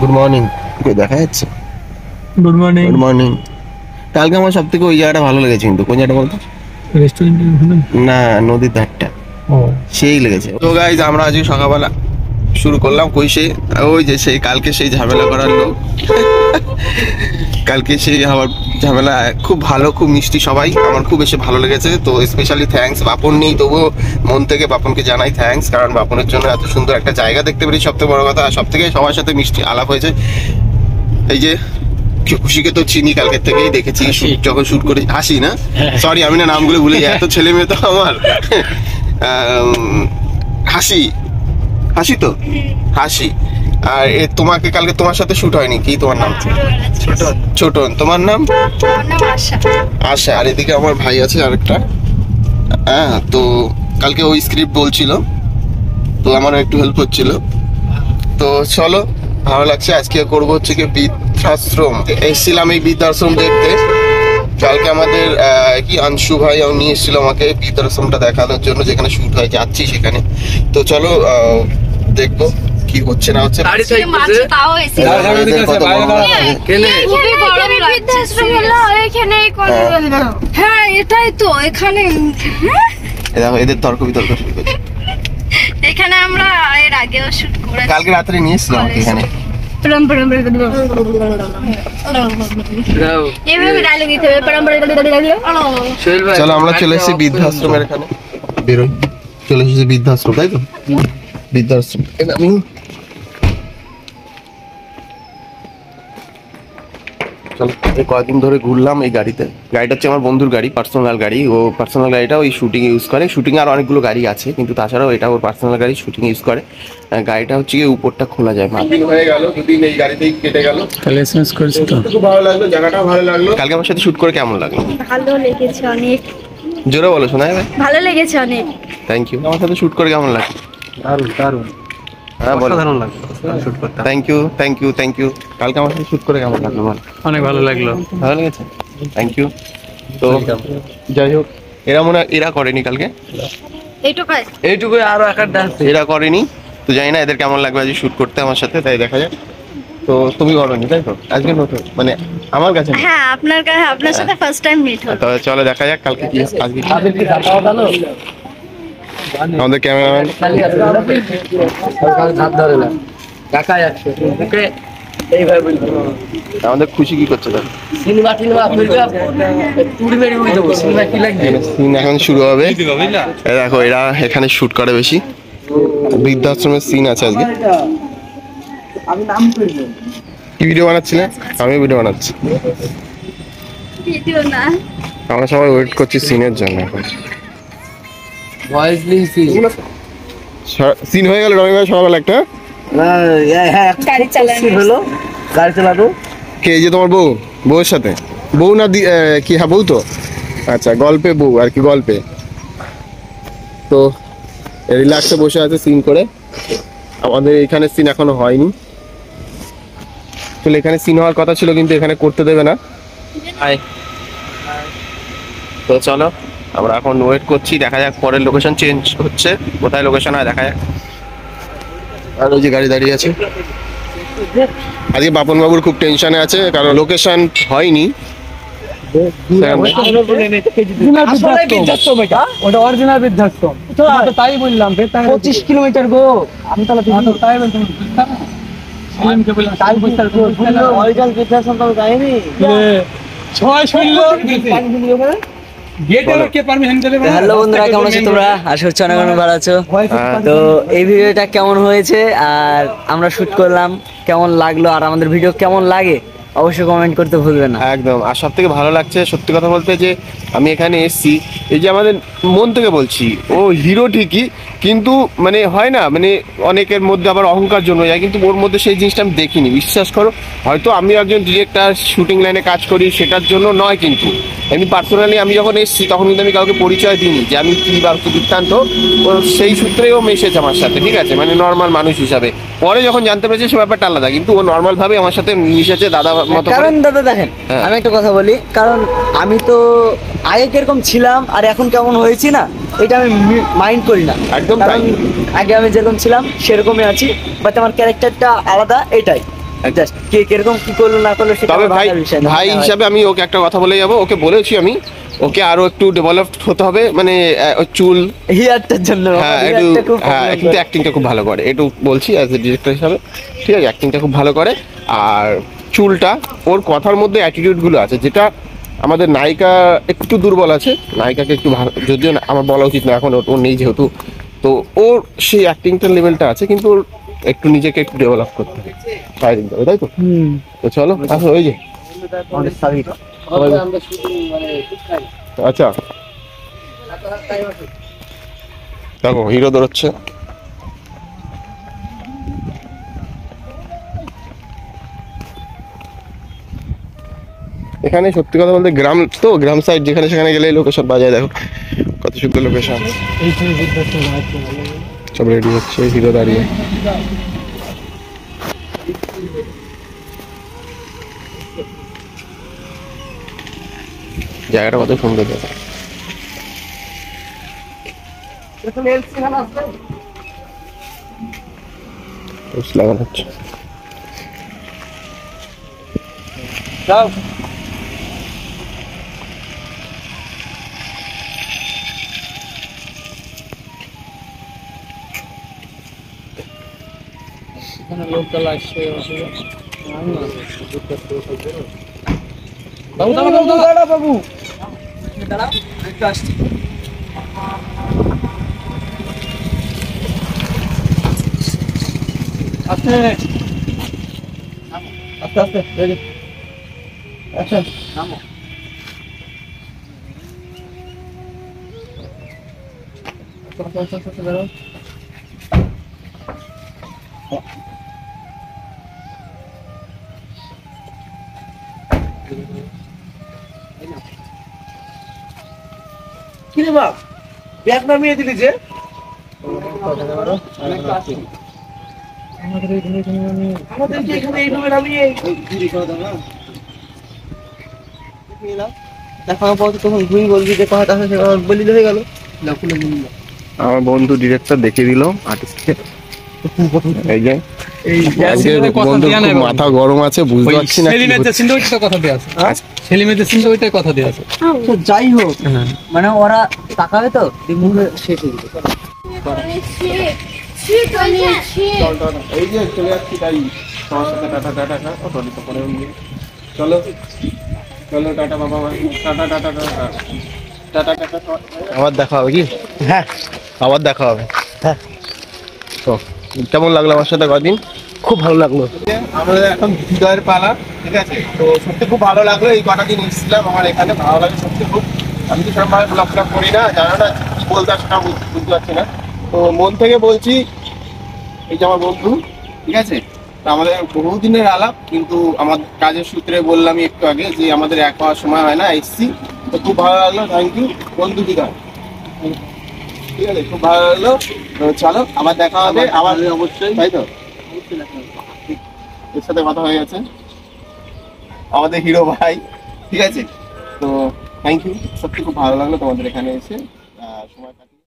Good morning. দেখা যাচ্ছে? Good morning. Good morning. কালকে আমার সব থেকে ওই জায়গাটা ভালো লেগেছে, কিন্তু কোন জায়গাটা বলতো? রেস্টুরেন্টের না, নদীর ধারটা। ও সেই লেগেছে। তো গাইজ আমরা আজকে সকালবেলা শুরু করলাম কইসে, ওই যে সেই কালকে সেই ঝামেলা করার লোক। কালকে সেই আবার ঝামেলা, খুব ভালো, খুব মিষ্টি সবাই, আমার খুব বেশি ভালো লেগেছে। তো স্পেশালি থ্যাঙ্কস, বাপন নেই তবুও মন থেকে বাপনকে জানাই থ্যাঙ্কস, কারণ বাপনের জন্য এত সুন্দর একটা জায়গা দেখতে পেরেছি, সব থেকে বড় কথা। আর সব থেকে সবার সাথে মিষ্টি আলাপ হয়েছে। এই যে খুশিকে তো চিনি কালকের থেকেই দেখেছি, যখন শুট করে। হাসি না, সরি আমি না নামগুলো ভুলে যাই, এত ছেলে মেয়ে তো আমার। হাসি, হাসি তো হাসি। আর তোমাকে কালকে তোমার সাথে শুট হয়নি কি? তোমার নাম ছোটন, তোমার নাম আশা। আর এদিকে আমার ভাই আছে আরেকটা। হ্যাঁ, তো কালকে ওই স্ক্রিপ্ট বলছিল, তো আমার একটু হেল্প হচ্ছিল। তো চলো, ভালো লাগছে। আজকে করবো হচ্ছে কি বৃদ্ধাশ্রম। এসেছিলাম এই বৃদ্ধাশ্রম দেখতে। কালকে আমাদের কি আংশু ভাই নিয়ে এসেছিল আমাকে বৃদ্ধাশ্রমটা দেখানোর জন্য, যেখানে শুট হয়, যাচ্ছি সেখানে। তো চলো দেখবো কি হচ্ছে না হচ্ছে। হ্যাঁ এটাই তো, এখানে দেখো এদের তর্ক বিতর্ক শুরু করছে। এখানে আমরা এর আগেও শুট করেছি। কালকে রাত্রে নিয়ে এসেছিলাম আমাকে এখানে। চলো আমরা চলে এসেছি বৃদ্ধাশ্রমের এখানে, বেরোই। চলে এসেছি বৃদ্ধাশ্রম, তাই তো? বৃদ্ধাশ্রম আমি কয়েকদিন ধরে ঘুরলাম এই গাড়িতে। গাড়িটা হচ্ছে আমার বন্ধুর গাড়ি, পার্সোনাল গাড়ি। ও পার্সোনাল গাড়িটা ওই শুটিং ইউজ করে। শুটিং আর অনেকগুলো গাড়ি আছে, কিন্তু তাছাড়াও এটা ওর পার্সোনাল গাড়ি, শুটিং ইউজ করে। গাড়িটা হচ্ছে গিয়ে উপরটা খোলা যায়। মাত্র হয়ে গেল, দুদিন এই গাড়িতেই কেটে গেল। তাহলে এসএমএস করেছি তো, খুব ভালো লাগলো, জায়গাটাও ভালো লাগলো। কালকে আমার সাথে শুট করে কেমন লাগলো? ভালো লেগেছে অনেক। জোরে বলো, শোনা যাবে? ভালো লেগেছে অনেক। Thank you. আমার সাথে শুট করে কেমন লাগলো? দারুণ দারুণ। হ্যাঁ বলো। দারুণ লাগলো শুট করতে। Thank you, thank you, thank you. কালকে আমার সাথে শুট করে কেমন লাগলো বল? অনেক ভালো লাগলো। ভালো লেগেছে, থ্যাংক ইউ। তো যাই হোক, এরা করেনি কালকে, এইটুকু আরো একটা ডান্স এরা করেনি। তো জানি না এদের কেমন লাগবে আজকে শুট করতে আমার সাথে, তাই দেখা যাক। তো তুমি করোনি তাই তো আজকে? নতুন মানে আমার কাছে? হ্যাঁ আপনার কাছে, আপনার সাথে ফার্স্ট টাইম মিট হলো। তবে চলো দেখা যাক কালকে কি আজকে কি। আমাদের ক্যামেরাম্যান আমাদের খুশি কি করছে? সিন এখন শুরু হবে। দেখো এরা এখানে শুট করে বেশি, বৃদ্ধাশ্রমের সিন আছে আজকে। কি ভিডিও বানাচ্ছিলে? আমি ভিডিও বানাচ্ছি। আমরা সবাই ওয়েট করছি সিনের জন্য। এখন সিন হয়ে গেল রবি ভাই, সকাল একটা গাড়ি চালানো কে? এই যে তোমার বউ, বউয়ের সাথে? বউ না কি? হ্যাঁ বউ তো। আচ্ছা, গল্পে বউ আর কি, গল্পে। তো রিল্যাক্সে বসে আছে সিন করে। আমাদের এখানে সিন এখনো হয়নি। আসলে এখানে সিন হওয়ার কথা ছিল, কিন্তু এখানে করতে দেবে না। তো চলো আমরা এখন ওয়েট করছি, দেখা যাক পরের লোকেশন চেঞ্জ হচ্ছে, কোথায় লোকেশন হয় দেখা যাক। আর ওই যে গাড়ি দাঁড়িয়ে আছে। আজকে বাপন বাবুর খুব টেনশনে আছে, কারণ লোকেশন হয়নি। তাই বললাম 25 কিলোমিটার গো। আমি তাহলে তাই বলতাম হ্যালো বন্ধুরা, কেমন আছো তোমরা? আশা করছি অনেক অনেক ভালো আছো। তো এই ভিডিওটা কেমন হয়েছে আর আমরা শুট করলাম কেমন লাগলো, আর আমাদের ভিডিও কেমন লাগে অবশ্যই কমেন্ট করতে ভুলবে না। একদম। আর সব থেকে ভালো লাগছে সত্যি কথা বলতে, যে আমি এখানে এসছি, এই যে আমাদের মন থেকে বলছি, ও হিরো ঠিকই, কিন্তু মানে হয় না, মানে অনেকের মধ্যে আবার অহংকার জন্য যায়, কিন্তু ওর মধ্যে সেই জিনিসটা আমি দেখিনি, বিশ্বাস করো। হয়তো আমি একজন ডিরেক্টর, শুটিং লাইনে কাজ করি, সেটার জন্য নয়, কিন্তু এমনি পার্সোনালি আমি যখন এসেছি তখন কিন্তু আমি কাউকে পরিচয় দিইনি যে আমি কী বা বৃত্তান্ত। সেই সূত্রেও মেশেছে আমার সাথে, ঠিক আছে, মানে নর্মাল মানুষ হিসাবে। পরে যখন জানতে পেরেছি সে ব্যাপারটা আলাদা, কিন্তু ও নর্মাল ভাবে আমার সাথে মিশেছে দাদা মতো। কারণ দাদা দেখেন, আমি একটা কথা বলি, কারণ আমি তো আগে কিরকম ছিলাম আর এখন কেমন হয়েছি না, এটা আমি মাইন্ড করি না একদম। আগে আমি যেরকম ছিলাম সেরকমই আছি, বাট আমার ক্যারেক্টারটা আলাদা, এটাই। জাস্ট কে কিরকম কি করলো না করলো সেটা তবে আমার ভাই দেখার বিষয় না। ভাই হিসাবে আমি ওকে একটা কথা বলে যাবো, ওকে বলেছি আমি ওকে আরো একটু ডেভেলপ হতে হবে, মানে ওর চুল, হিয়ারটার জন্য হ্যাঁ আমার একটু, হিয়ারটা খুব হ্যাঁ problem কিন্তু করে। অ্যাক্টিংটা খুব ভালো করে, একটু বলছি অ্যাজ এ ডিরেক্টর হিসাবে, ঠিক আছে অ্যাক্টিংটা খুব ভালো করে। আর চুলটা, ওর কথার মধ্যে অ্যাটিটিউড গুলো আছে, যেটা আমাদের নায়িকা একটু দুর্বল আছে, নায়িকাকে একটু ভালো, যদিও আমার বলা উচিত না এখন, ওর নেই যেহেতু, তো ওর সেই অ্যাক্টিংটার লেভেলটা আছে, কিন্তু ওর একটু নিজেকে একটু ডেভেলপ করতে হবে, তাই তো? তো চলো আসো, ওই যে আমাদের সাবির। আচ্ছা দেখো হিরো দৌড়চ্ছে। এখানে সত্যি কথা বলতে গ্রাম তো, গ্রাম সাইড যেখানে সেখানে গেলে লোকেশন বাজায়, দেখো কত সুন্দর লোকেশন। সব রেডি হচ্ছে, হিরো দাঁড়িয়ে। জায়গাটা কত সুন্দর দেখো। পোস্ট লাগানো হচ্ছে। কিরে বাপ, ব্যাগ নামিয়ে দিলি যে? আমাদেরকে এখানে এইভাবে নামিয়ে দেখার পর তখন তুই বলবি যে কথাটা বলি হয়ে গেল। আমার বন্ধু ডিরেক্টর দেখিয়ে দিল আর্টিস্টকে, এই যে আজকে বন্ধু খুব মাথা গরম আছে, বুঝতে পারছি না কি হচ্ছে। কথা দেওয়া আছে, সেলিমের সিনটা ওইটাই কথা দেওয়া আছে। তো যাই হোক, মানে ওরা তাকাবে তো মুখে শেষ হয়ে যাবে। এই যে চলে যাচ্ছি, তাই তোমার সাথে টাটা টাটা খা, অটোরিতে পরে চলো চলো টাটা বাবা, tata tata tata tata tata. আবার দেখা হবে কি? হ্যাঁ আবার দেখা হবে। হ্যাঁ। তো কেমন লাগলো আমার সাথে কদিন? খুব ভালো লাগলো। আমাদের এখন হৃদয়ের পালা, ঠিক আছে? তো সত্যি খুব ভালো লাগলো, এই কটা দিন এসেছিলাম আমার এখানে, ভালো লাগে সত্যি খুব। আমি তো সেরকমভাবে ব্লগ ফ্লগ করি না, জানো না কি বলতে হয় সেটা বুঝতে পারছি না। তো মন থেকে বলছি, এই যে আমার বন্ধু, ঠিক আছে, তো আমাদের বহুদিনের আলাপ, কিন্তু আমার কাজের সূত্রে বললাম একটু আগে যে আমাদের এক হওয়ার সময় হয় না, এসছি, তো খুব ভালো লাগলো, থ্যাংক ইউ বন্ধু হৃদয়, ঠিক আছে, খুব ভালো লাগলো। তো চলো আবার দেখা হবে, আবার অবশ্যই, তাই তো? এর সাথে কথা হয়ে গেছে আমাদের হিরো ভাই, ঠিক আছে? তো থ্যাংক ইউ, সত্যি খুব ভালো লাগলো তোমাদের এখানে এসে সময়